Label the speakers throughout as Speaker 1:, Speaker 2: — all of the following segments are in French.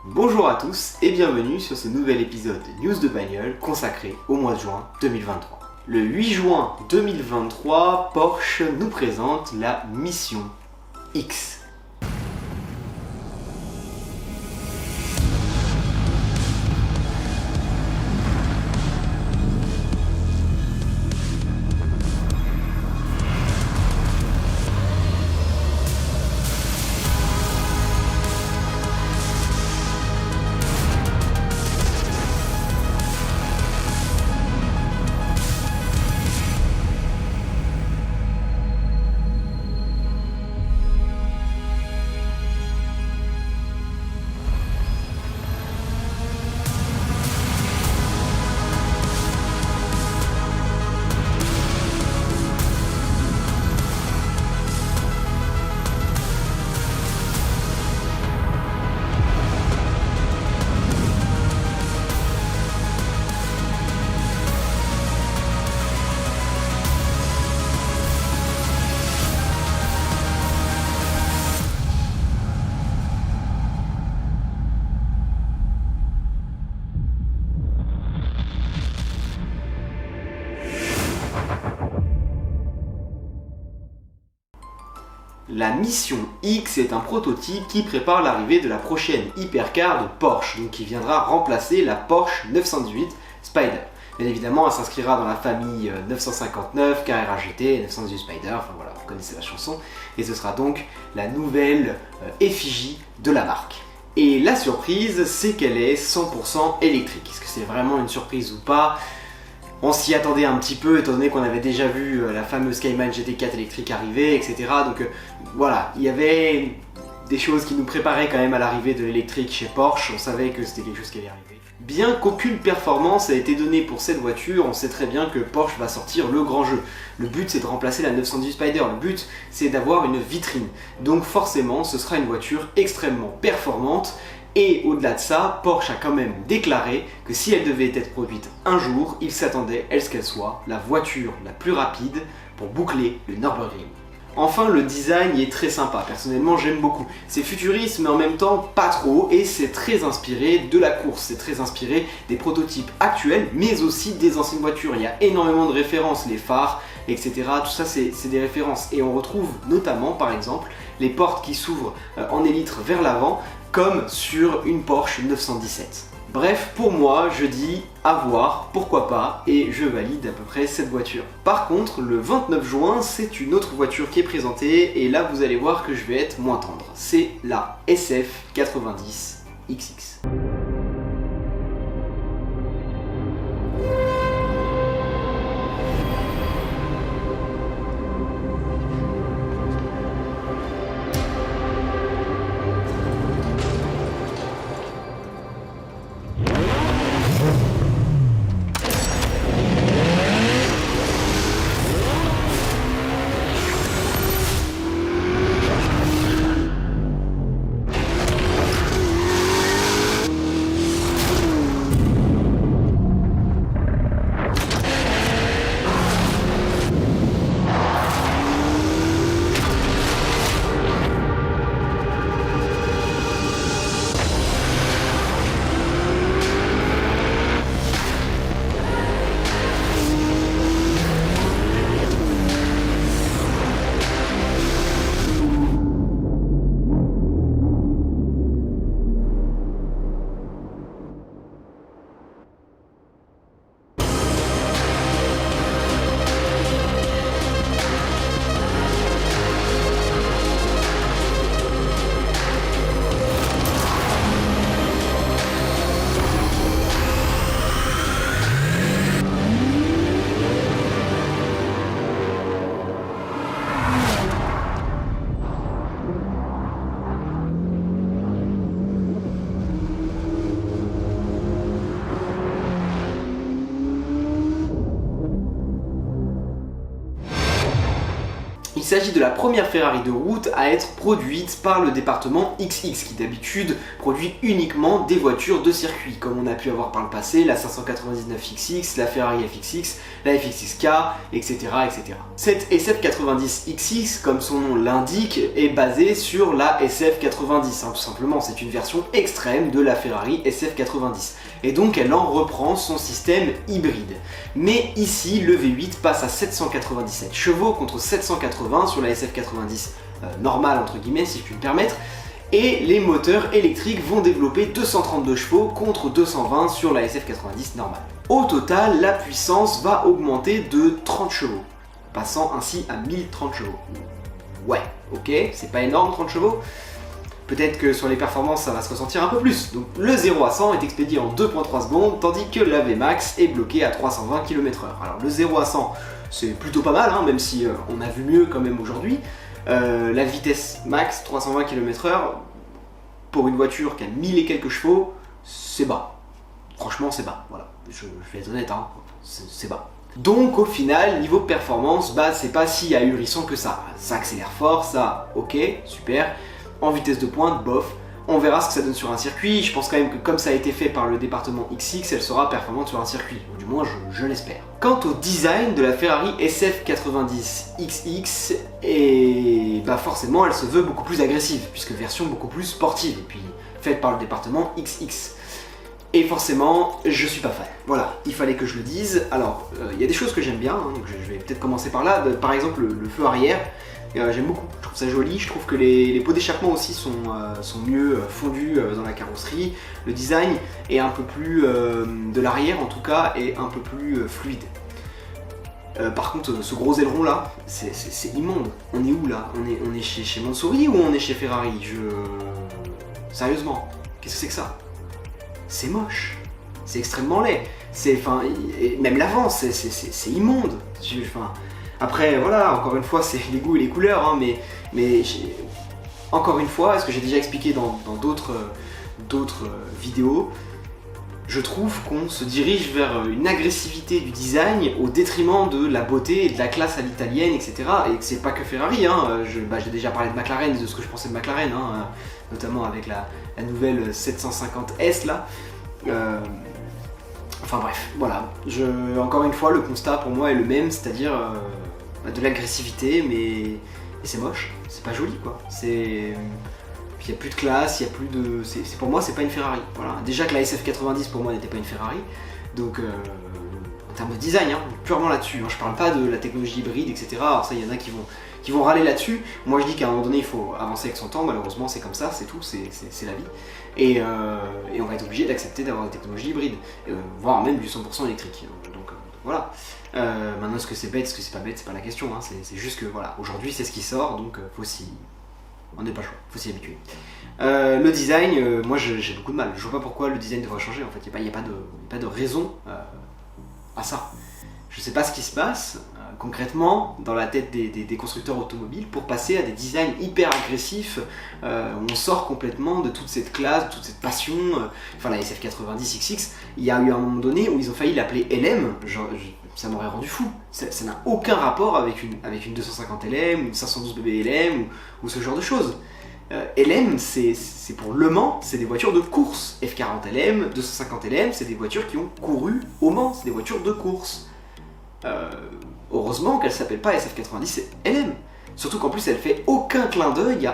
Speaker 1: Bonjour à tous et bienvenue sur ce nouvel épisode de News de Bagnole consacré au mois de juin 2023. Le 8 juin 2023, Porsche nous présente la Mission X. La Mission X est un prototype qui prépare l'arrivée de la prochaine hypercar de Porsche, donc qui viendra remplacer la Porsche 918 Spider. Bien évidemment, elle s'inscrira dans la famille 959, Carrera GT, 918 Spider, enfin voilà, vous connaissez la chanson, et ce sera donc la nouvelle effigie de la marque. Et la surprise, c'est qu'elle est 100% électrique. Est-ce que c'est vraiment une surprise ou pas ? On s'y attendait un petit peu étant donné qu'on avait déjà vu la fameuse Cayman GT4 électrique arriver, etc. Donc voilà, il y avait des choses qui nous préparaient quand même à l'arrivée de l'électrique chez Porsche, on savait que c'était quelque chose qui allait arriver. Bien qu'aucune performance a été donnée pour cette voiture, on sait très bien que Porsche va sortir le grand jeu. Le but c'est de remplacer la 918 Spider, le but c'est d'avoir une vitrine. Donc forcément ce sera une voiture extrêmement performante. Et au-delà de ça, Porsche a quand même déclaré que si elle devait être produite un jour, il s'attendait à ce qu'elle soit la voiture la plus rapide pour boucler le Nürburgring. Enfin, le design est très sympa, personnellement j'aime beaucoup. C'est futuriste mais en même temps pas trop et c'est très inspiré de la course, c'est très inspiré des prototypes actuels mais aussi des anciennes voitures. Il y a énormément de références, les phares, etc. Tout ça c'est des références et on retrouve notamment par exemple les portes qui s'ouvrent en élytre vers l'avant comme sur une Porsche 917. Bref, pour moi, je dis à voir, pourquoi pas, et je valide à peu près cette voiture. Par contre, le 29 juin, c'est une autre voiture qui est présentée, et là vous allez voir que je vais être moins tendre. C'est la SF90 XX. s'agit de la première Ferrari de route à être produite par le département XX, qui d'habitude produit uniquement des voitures de circuit, comme on a pu avoir par le passé la 599 XX, la Ferrari FXX, la FXXK, etc. etc. Cette SF90XX, comme son nom l'indique, est basée sur la SF90, tout simplement, c'est une version extrême de la Ferrari SF90, et donc elle en reprend son système hybride. Mais ici, le V8 passe à 797 chevaux contre 780 sur la SF90 normale, entre guillemets, si je puis me permettre, et les moteurs électriques vont développer 232 chevaux contre 220 sur la SF90 normale. Au total, la puissance va augmenter de 30 chevaux, passant ainsi à 1030 chevaux. Ouais, ok, c'est pas énorme 30 chevaux. Peut-être que sur les performances ça va se ressentir un peu plus. Donc le 0 à 100 est expédié en 2.3 secondes, tandis que la VMAX est bloquée à 320 km/h. Alors le 0 à 100 c'est plutôt pas mal, même si on a vu mieux quand même aujourd'hui. La vitesse max 320 km/h pour une voiture qui a 1000 et quelques chevaux, c'est bas. Franchement c'est bas, voilà. Je vais être honnête, c'est bas. Donc au final, niveau performance, c'est pas si ahurissant que ça. Ça accélère fort, ça, ok, super. En vitesse de pointe, bof. On verra ce que ça donne sur un circuit. Je pense quand même que comme ça a été fait par le département XX, elle sera performante sur un circuit. Ou du moins, je l'espère. Quant au design de la Ferrari SF90XX, et forcément, elle se veut beaucoup plus agressive, puisque version beaucoup plus sportive, et puis faite par le département XX. Et forcément, je suis pas fan. Voilà, il fallait que je le dise. Alors, il y a des choses que j'aime bien, donc je vais peut-être commencer par là. Par exemple, le feu arrière. J'aime beaucoup, je trouve ça joli, je trouve que les pots d'échappement aussi sont mieux fondus dans la carrosserie. Le design est un peu plus, de l'arrière en tout cas, est un peu plus fluide. Par contre, ce gros aileron là, c'est immonde. On est où là? On est chez Mansouri ou on est chez Ferrari? Sérieusement, qu'est-ce que c'est que ça? C'est moche, c'est extrêmement laid. Même l'avant, c'est immonde. Après, voilà, encore une fois, c'est les goûts et les couleurs, mais encore une fois, ce que j'ai déjà expliqué dans d'autres vidéos, je trouve qu'on se dirige vers une agressivité du design au détriment de la beauté et de la classe à l'italienne, etc. Et que c'est pas que Ferrari, j'ai déjà parlé de McLaren, de ce que je pensais de McLaren, notamment avec la nouvelle 750S là. Enfin bref, voilà. Encore une fois, le constat pour moi est le même, c'est-à-dire de l'agressivité, mais c'est moche, c'est pas joli quoi. Puis il n'y a plus de classe, il y a plus de. Pour moi, c'est pas une Ferrari. Voilà. Déjà que la SF90 pour moi n'était pas une Ferrari, donc en termes de design, purement là-dessus. Je parle pas de la technologie hybride, etc. Alors ça, il y en a qui vont râler là-dessus. Moi, je dis qu'à un moment donné, il faut avancer avec son temps. Malheureusement, c'est comme ça, c'est tout, c'est la vie. Et on va être obligé d'accepter d'avoir des technologies hybrides, voire même du 100% électrique. Donc voilà. Maintenant, est-ce que c'est bête, est-ce que c'est pas bête, c'est pas la question. C'est juste que voilà, aujourd'hui, c'est ce qui sort, donc on n'est pas le choix, faut s'y habituer. Le design, moi j'ai beaucoup de mal. Je vois pas pourquoi le design devrait changer en fait. Il n'y a pas de raison à ça. Je sais pas ce qui se passe concrètement dans la tête des constructeurs automobiles pour passer à des designs hyper agressifs où on sort complètement de toute cette classe, de toute cette passion. La SF90XX, il y a eu un moment donné où ils ont failli l'appeler LM. Ça m'aurait rendu fou. Ça n'a aucun rapport avec une 250 LM, une 512 BB LM ou ce genre de choses. LM, c'est pour Le Mans, c'est des voitures de course. F40 LM, 250 LM, c'est des voitures qui ont couru au Mans, c'est des voitures de course. Heureusement qu'elle s'appelle pas SF90, c'est LM. Surtout qu'en plus elle fait aucun clin d'œil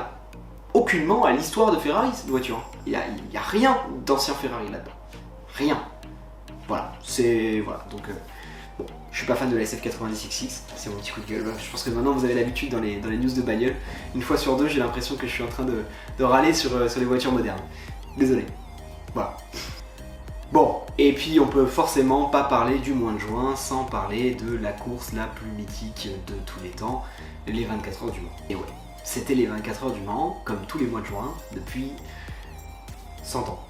Speaker 1: aucunement à l'histoire de Ferrari cette voiture. Il y a rien d'ancien Ferrari là-dedans. Rien. Voilà, donc bon, je suis pas fan de la SF90XX, c'est mon petit coup de gueule. Je pense que maintenant vous avez l'habitude dans les news de bagnole. Une fois sur deux, j'ai l'impression que je suis en train de râler sur les voitures modernes. Désolé. Voilà. Bon, et puis on peut forcément pas parler du mois de juin sans parler de la course la plus mythique de tous les temps, les 24 heures du Mans. Et ouais, c'était les 24 heures du Mans, comme tous les mois de juin, depuis 100 ans.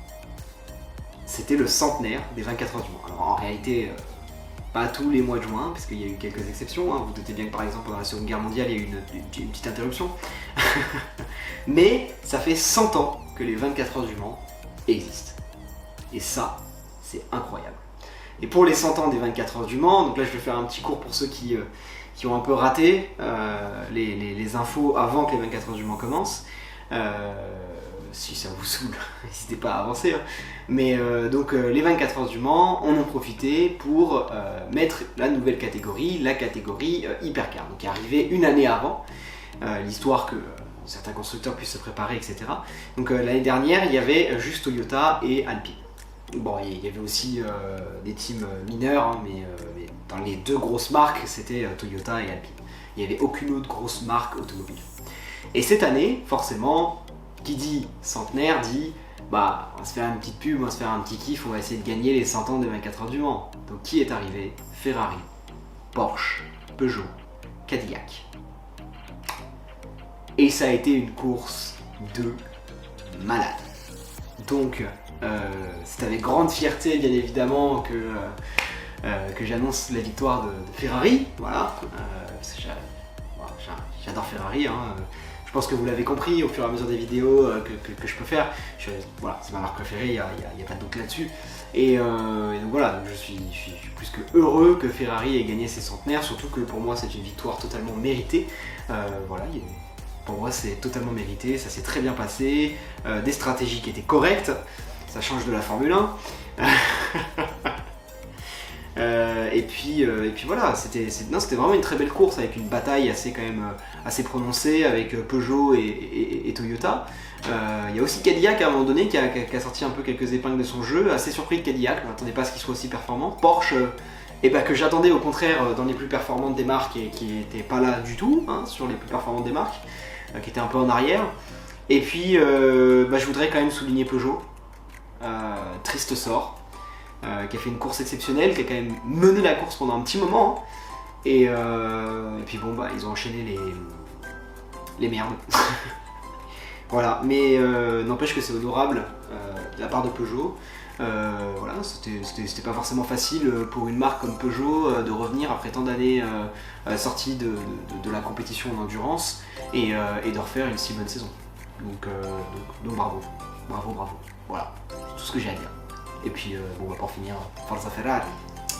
Speaker 1: C'était le centenaire des 24 heures du Mans. Alors en réalité, pas tous les mois de juin, parce qu'il y a eu quelques exceptions. Vous doutez bien que par exemple pendant la Seconde Guerre mondiale, il y a eu une petite interruption. Mais ça fait 100 ans que les 24 heures du Mans existent. Et ça, c'est incroyable. Et pour les 100 ans des 24 heures du Mans, donc là je vais faire un petit cours pour ceux qui qui ont un peu raté les infos avant que les 24 heures du Mans commencent. Si ça vous saoule, n'hésitez pas à avancer. Hein. Mais donc les 24 heures du Mans, on en profité pour mettre la nouvelle catégorie, la catégorie Hypercar, donc qui est arrivée une année avant, l'histoire que certains constructeurs puissent se préparer, etc. Donc l'année dernière, il y avait juste Toyota et Alpine. Bon, il y avait aussi des teams mineurs, hein, mais dans les deux grosses marques, c'était Toyota et Alpine. Il n'y avait aucune autre grosse marque automobile. Et cette année, forcément, qui dit centenaire dit bah on va se faire une petite pub, on va se faire un petit kiff, on va essayer de gagner les 100 ans des 24 heures du Mans. Donc qui est arrivé? Ferrari, Porsche, Peugeot, Cadillac. Et ça a été une course de malade. Donc c'est avec grande fierté bien évidemment que j'annonce la victoire de Ferrari. Voilà, parce que j'adore Ferrari. Hein. Je pense que vous l'avez compris au fur et à mesure des vidéos que je peux faire. Voilà, c'est ma marque préférée, il n'y a pas de doute là-dessus. Et donc voilà, donc je suis plus que heureux que Ferrari ait gagné ses centenaires, surtout que pour moi c'est une victoire totalement méritée. Voilà, pour moi c'est totalement mérité, ça s'est très bien passé, des stratégies qui étaient correctes, ça change de la Formule 1. Et puis voilà, c'était vraiment une très belle course avec une bataille assez prononcée avec Peugeot et Toyota. Il y a aussi Cadillac à un moment donné qui a sorti un peu quelques épingles de son jeu, assez surpris de Cadillac, je ne m'attendais pas à ce qu'il soit aussi performant. Porsche, que j'attendais au contraire dans les plus performantes des marques et qui n'était pas là du tout, hein, sur les plus performantes des marques, qui était un peu en arrière. Et puis je voudrais quand même souligner Peugeot, triste sort. Qui a fait une course exceptionnelle, qui a quand même mené la course pendant un petit moment. Et puis bon, ils ont enchaîné les merdes. Voilà, mais n'empêche que c'est honorable de la part de Peugeot. Voilà, c'était pas forcément facile pour une marque comme Peugeot de revenir après tant d'années sortie de la compétition en endurance et de refaire une si bonne saison. Donc bravo. Voilà, c'est tout ce que j'ai à dire. Et puis, on va pas en finir, Forza Ferrari.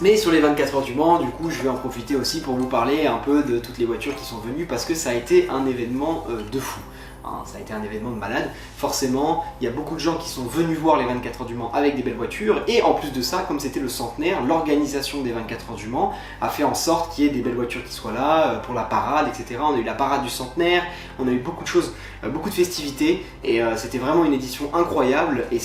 Speaker 1: Mais sur les 24 heures du Mans, du coup, je vais en profiter aussi pour vous parler un peu de toutes les voitures qui sont venues, parce que ça a été un événement de fou. Hein, ça a été un événement de malade. Forcément, il y a beaucoup de gens qui sont venus voir les 24 heures du Mans avec des belles voitures, et en plus de ça, comme c'était le centenaire, l'organisation des 24 heures du Mans a fait en sorte qu'il y ait des belles voitures qui soient là, pour la parade, etc. On a eu la parade du centenaire, on a eu beaucoup de choses, beaucoup de festivités, et c'était vraiment une édition incroyable, et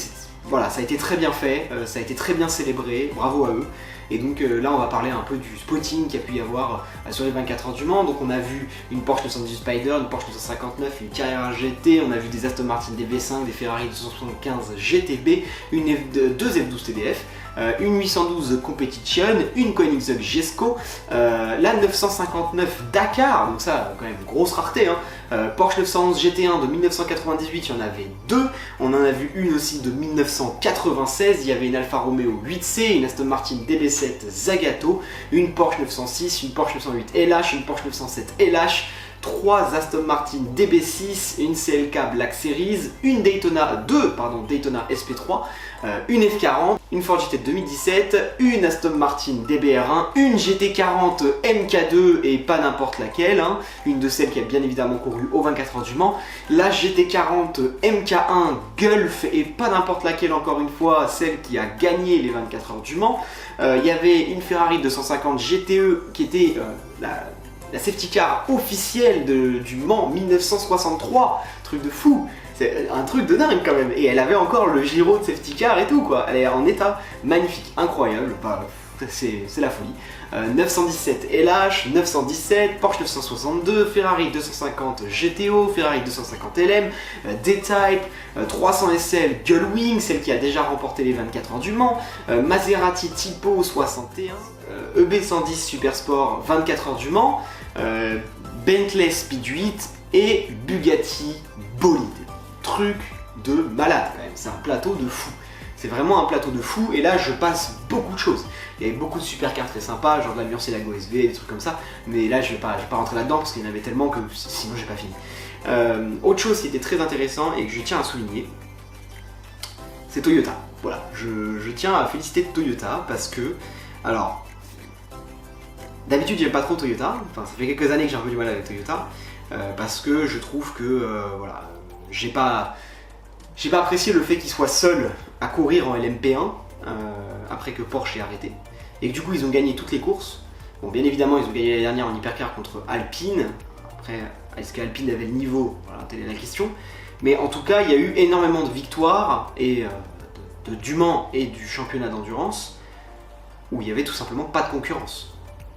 Speaker 1: voilà, ça a été très bien fait, ça a été très bien célébré, bravo à eux. Et donc là on va parler un peu du spotting qu'il y a pu y avoir sur les 24 heures du Mans. Donc on a vu une Porsche 918 Spider, une Porsche 959, une Carrera GT, on a vu des Aston Martin DB5, des Ferrari 275 GTB, deux F12 TDF, une 812 Competition, une Koenigsegg Jesko, la 959 Dakar, donc ça quand même grosse rareté, hein. Porsche 911 GT1 de 1998, il y en avait deux, on en a vu une aussi de 1996, il y avait une Alfa Romeo 8C, une Aston Martin DB7 Zagato, une Porsche 906, une Porsche 908 LH, une Porsche 907 LH, 3 Aston Martin DB6, une CLK Black Series, une Daytona SP3, une F40, une Ford GT 2017, une Aston Martin DBR1, une GT40 MK2 et pas n'importe laquelle, hein, une de celles qui a bien évidemment couru aux 24 heures du Mans, la GT40 MK1 Gulf et pas n'importe laquelle encore une fois, celle qui a gagné les 24 heures du Mans. Il y avait une Ferrari 250 GTE qui était la safety car officielle du Mans 1963, truc de fou, c'est un truc de dingue quand même, et elle avait encore le Giro de safety car et tout quoi, elle est en état magnifique, incroyable, c'est la folie. 917 LH, 917, Porsche 962, Ferrari 250 GTO, Ferrari 250 LM, D-Type, 300 SL Gullwing, celle qui a déjà remporté les 24 heures du Mans, Maserati Tipo 61, EB110 Supersport 24 heures du Mans, Bentley Speed 8 et Bugatti Bolide. Truc de malade quand même, c'est un plateau de fou. C'est vraiment un plateau de fou, et là je passe beaucoup de choses. Il y avait beaucoup de supercars très sympas, genre de la Murcielago SV, des trucs comme ça, mais là je vais pas rentrer là-dedans parce qu'il y en avait tellement que sinon j'ai pas fini. Autre chose qui était très intéressant et que je tiens à souligner, c'est Toyota. Voilà, je tiens à féliciter Toyota parce que, alors, D'habitude, j'aime pas trop Toyota, enfin ça fait quelques années que j'ai un peu du mal avec Toyota, parce que je trouve que, voilà, j'ai pas apprécié le fait qu'ils soient seuls à courir en LMP1, après que Porsche ait arrêté, et que du coup ils ont gagné toutes les courses. Bon, bien évidemment, ils ont gagné l'année dernière en hypercar contre Alpine. Après, est-ce qu'Alpine avait le niveau? Voilà, telle est la question. Mais en tout cas, il y a eu énormément de victoires, et du Mans et du championnat d'endurance, où il y avait tout simplement pas de concurrence.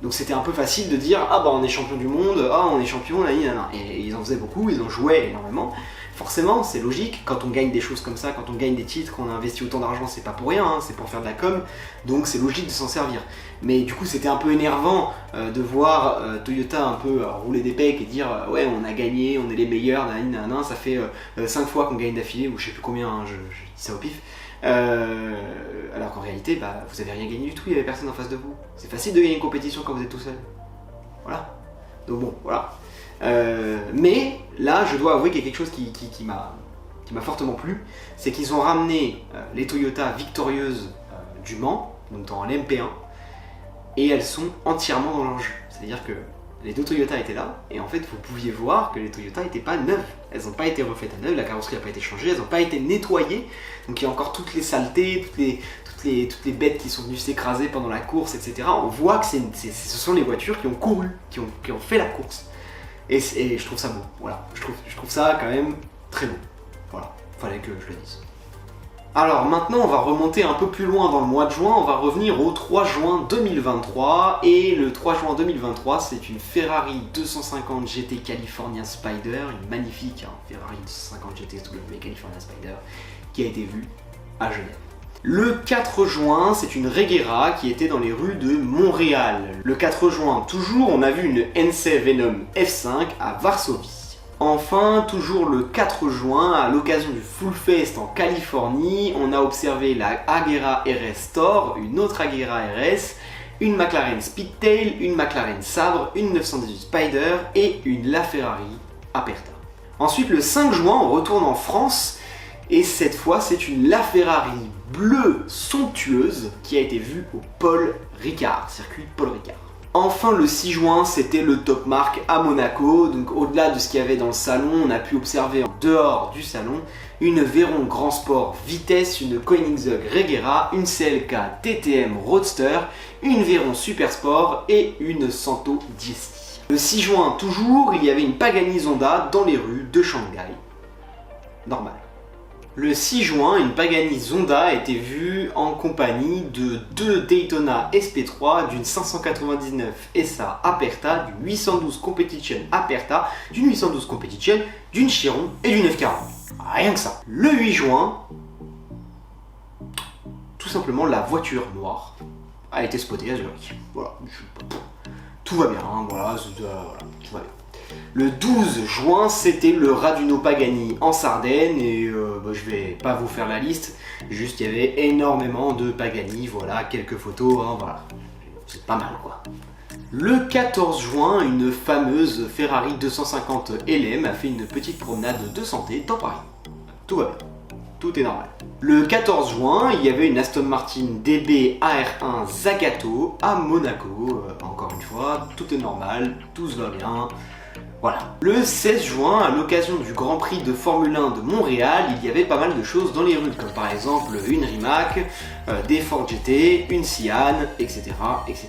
Speaker 1: Donc c'était un peu facile de dire ah bah on est champion du monde, ah on est champion là, et ils en faisaient beaucoup, ils en jouaient énormément. Forcément c'est logique, quand on gagne des choses comme ça, quand on gagne des titres, qu'on a investi autant d'argent, c'est pas pour rien, hein, c'est pour faire de la com, donc c'est logique de s'en servir. Mais du coup c'était un peu énervant de voir Toyota un peu rouler des pecs et dire ouais on a gagné, on est les meilleurs, ça fait 5 fois qu'on gagne d'affilée, ou je sais plus combien, hein, je dis ça au pif. Alors qu'en réalité, bah, vous avez rien gagné du tout, il n'y avait personne en face de vous. C'est facile de gagner une compétition quand vous êtes tout seul. Voilà. Donc bon, voilà. Mais là, je dois avouer qu'il y a quelque chose qui m'a fortement plu, c'est qu'ils ont ramené les Toyota victorieuses du Mans, donc dans l'MP1, et elles sont entièrement dans l'enjeu. C'est-à-dire que les deux Toyota étaient là, et en fait vous pouviez voir que les Toyota n'étaient pas neuves. Elles n'ont pas été refaites à neuf, la carrosserie n'a pas été changée, elles n'ont pas été nettoyées, donc il y a encore toutes les saletés, toutes les bêtes qui sont venues s'écraser pendant la course, etc. On voit que ce sont les voitures qui ont couru, qui ont fait la course. Et je trouve ça beau, voilà. Je trouve ça quand même très beau. Voilà, fallait que je le dise. Alors maintenant on va remonter un peu plus loin dans le mois de juin, on va revenir au 3 juin 2023, et le 3 juin 2023 c'est une Ferrari 250 GT California Spider, une magnifique Ferrari 250 GT California Spider qui a été vue à Genève. Le 4 juin, c'est une Regera qui était dans les rues de Montréal. Le 4 juin, toujours, on a vu une NC Venom F5 à Varsovie. Enfin, toujours le 4 juin, à l'occasion du Full Fest en Californie, on a observé la Agera RS Thor, une autre Agera RS, une McLaren Speedtail, une McLaren Sabre, une 918 Spider et une LaFerrari Aperta. Ensuite, le 5 juin, on retourne en France, et cette fois, c'est une LaFerrari bleue somptueuse qui a été vue au Paul Ricard, circuit Paul Ricard. Enfin, le 6 juin, c'était le Top Mark à Monaco. Donc au-delà de ce qu'il y avait dans le salon, on a pu observer en dehors du salon une Veyron Grand Sport Vitesse, une Koenigsegg Regera, une CLK TTM Roadster, une Veyron Super Sport et une Santo Diesty. Le 6 juin, toujours, il y avait une Pagani Zonda dans les rues de Shanghai. Normal. Le 6 juin, une Pagani Zonda a été vue en compagnie de deux Daytona SP3, d'une 599 SA Aperta, d'une 812 Competition Aperta, d'une 812 Competition, d'une Chiron et d'une F40. Rien que ça. Le 8 juin, tout simplement la voiture noire a été spotée à Zurich. Voilà. Tout va bien, hein, voilà, tout va bien. Le 12 juin, c'était le Raduno Pagani en Sardaigne, et je vais pas vous faire la liste, juste il y avait énormément de Pagani, voilà, quelques photos, hein, voilà, c'est pas mal quoi. Le 14 juin, une fameuse Ferrari 250 LM a fait une petite promenade de santé dans Paris. Tout va bien, tout est normal. Le 14 juin, il y avait une Aston Martin DB AR1 Zagato à Monaco, encore une fois, tout est normal, tout se va bien. Voilà. Le 16 juin, à l'occasion du Grand Prix de Formule 1 de Montréal, il y avait pas mal de choses dans les rues, comme par exemple une Rimac, des Ford GT, une Sian, etc., etc.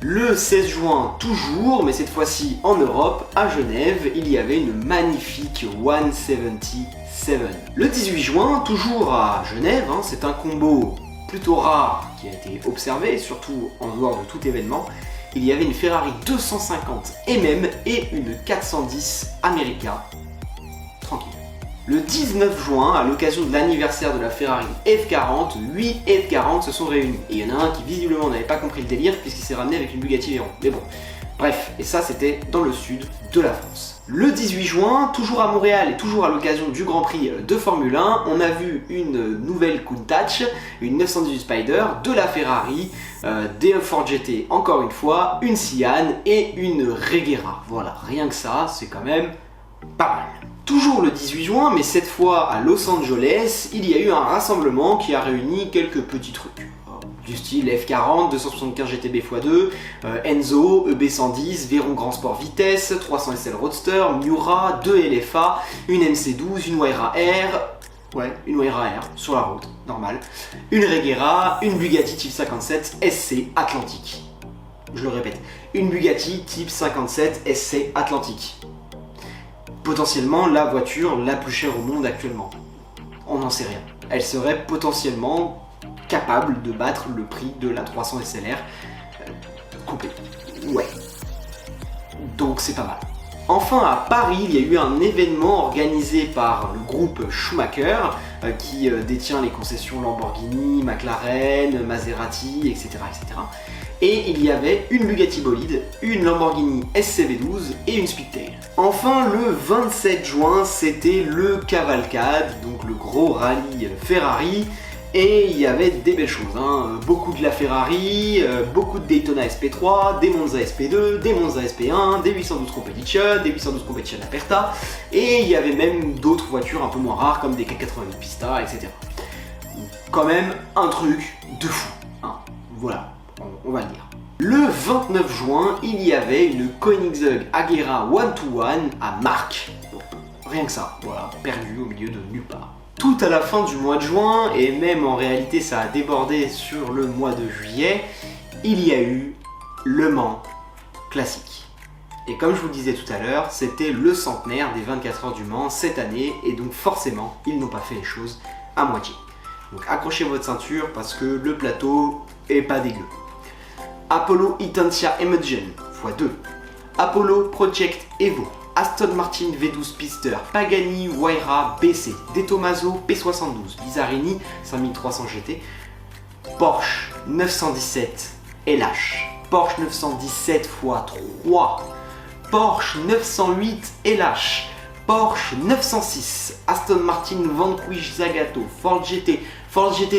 Speaker 1: Le 16 juin, toujours, mais cette fois-ci en Europe, à Genève, il y avait une magnifique 177. Le 18 juin, toujours à Genève, c'est un combo plutôt rare qui a été observé, surtout en dehors de tout événement. Il y avait une Ferrari 250 MM et une 410 America. Tranquille. Le 19 juin, à l'occasion de l'anniversaire de la Ferrari F40, 8 F40 se sont réunis. Et il y en a un qui visiblement n'avait pas compris le délire puisqu'il s'est ramené avec une Bugatti Veyron. Mais bon, bref, et ça c'était dans le sud de la France. Le 18 juin, toujours à Montréal et toujours à l'occasion du Grand Prix de Formule 1, on a vu une nouvelle Countach, une 918 Spider, de la Ferrari, des Ford GT encore une fois, une Sian et une Regera. Voilà, rien que ça, c'est quand même pas mal. Toujours le 18 juin, mais cette fois à Los Angeles, il y a eu un rassemblement qui a réuni quelques petits trucs. du style F40, 275 GTB x2, Enzo, EB110, Veyron Grand Sport Vitesse, 300 SL Roadster, Miura, 2 LFA, une MC12, une Wayra R, ouais, une Wayra R sur la route, normal, une Regera, une Bugatti Type 57 SC Atlantique. Je le répète, une Bugatti Type 57 SC Atlantique. Potentiellement la voiture la plus chère au monde actuellement. On n'en sait rien. Elle serait potentiellement capable de battre le prix de la 300 SLR coupée. Ouais. Donc c'est pas mal. Enfin à Paris, il y a eu un événement organisé par le groupe Schumacher qui détient les concessions Lamborghini, McLaren, Maserati, etc., etc. Et il y avait une Bugatti bolide, une Lamborghini SCV12 et une Speedtail. Enfin, le 27 juin, c'était le Cavalcade, donc le gros rallye Ferrari, et il y avait des belles choses, hein. Beaucoup de la Ferrari, beaucoup de Daytona SP3, des Monza SP2, des Monza SP1, des 812 Competition, des 812 Competition Aperta, et il y avait même d'autres voitures un peu moins rares comme des K88 Pista, etc. Quand même un truc de fou, hein. Voilà. On va le dire. Le 29 juin, il y avait une Koenigsegg Agera 1-to-1 à Marques. Bon, rien que ça, voilà, perdu au milieu de nulle part. Tout à la fin du mois de juin, et même en réalité ça a débordé sur le mois de juillet, il y a eu Le Mans classique. Et comme je vous le disais tout à l'heure, c'était le centenaire des 24 heures du Mans cette année, et donc forcément, ils n'ont pas fait les choses à moitié. Donc accrochez votre ceinture parce que le plateau est pas dégueu. Apollo Itancia Imogen x2, Apollo Project Evo, Aston Martin V12 Pister, Pagani Huayra BC, De Tomaso P72, Bizarini 5300 GT, Porsche 917 LH, Porsche 917 x3, Porsche 908 LH, Porsche 906, Aston Martin Vanquish Zagato, Ford GT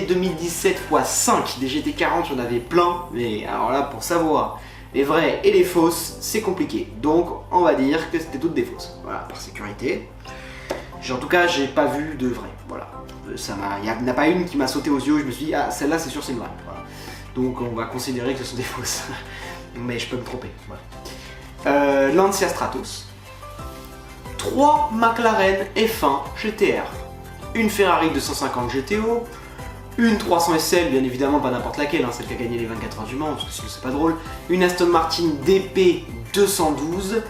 Speaker 1: 2017 x5, des GT40 j'en avais plein, mais alors là pour savoir les vraies et les fausses, c'est compliqué. Donc on va dire que c'était toutes des fausses, voilà, par sécurité. En tout cas, j'ai pas vu de vraies, voilà. Il n'y en a pas une qui m'a sauté aux yeux, je me suis dit, ah celle-là c'est sûr c'est une vraie, voilà. Donc on va considérer que ce sont des fausses, mais je peux me tromper, voilà. Lancia Stratos, 3 McLaren F1 GTR, une Ferrari 250 GTO, une 300 SL, bien évidemment pas n'importe laquelle, hein, celle qui a gagné les 24 heures du Mans, parce que sinon c'est pas drôle, une Aston Martin DP 212,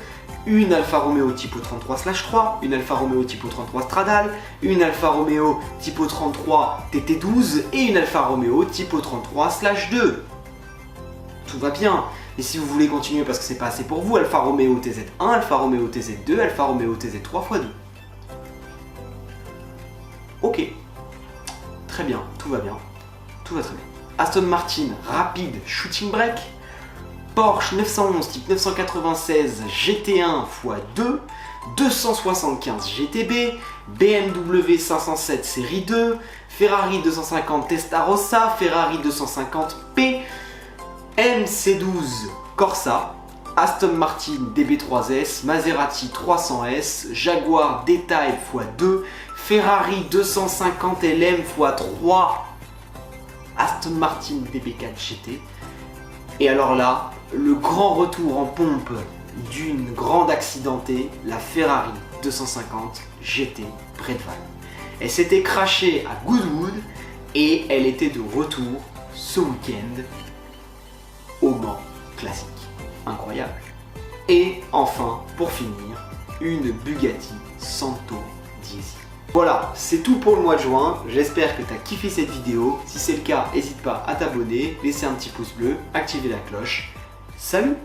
Speaker 1: une Alfa Romeo Tipo 33/3, une Alfa Romeo Tipo 33 Stradale, une Alfa Romeo Tipo 33 TT12 et une Alfa Romeo Tipo 33/2. Tout va bien. Et si vous voulez continuer parce que c'est pas assez pour vous, Alfa Romeo TZ1, Alfa Romeo TZ2, Alfa Romeo TZ3 x2. Ok. Très bien, tout va bien. Tout va très bien. Aston Martin Rapid Shooting Brake, Porsche 911 type 996 GT1 x2, 275 GTB, BMW 507 série 2, Ferrari 250 Testarossa, Ferrari 250P, MC12 Corsa, Aston Martin DB3S, Maserati 300S, Jaguar D-Type x2, Ferrari 250 LM x3, Aston Martin DB4 GT. Et alors là, le grand retour en pompe d'une grande accidentée, la Ferrari 250 GT près de Vannes. Elle s'était crashée à Goodwood et elle était de retour ce week-end au Mans classique. Incroyable. Et enfin, pour finir, une Bugatti Santo Diesel. Voilà, c'est tout pour le mois de juin. J'espère que tu as kiffé cette vidéo. Si c'est le cas, n'hésite pas à t'abonner, laisser un petit pouce bleu, activer la cloche. Salut!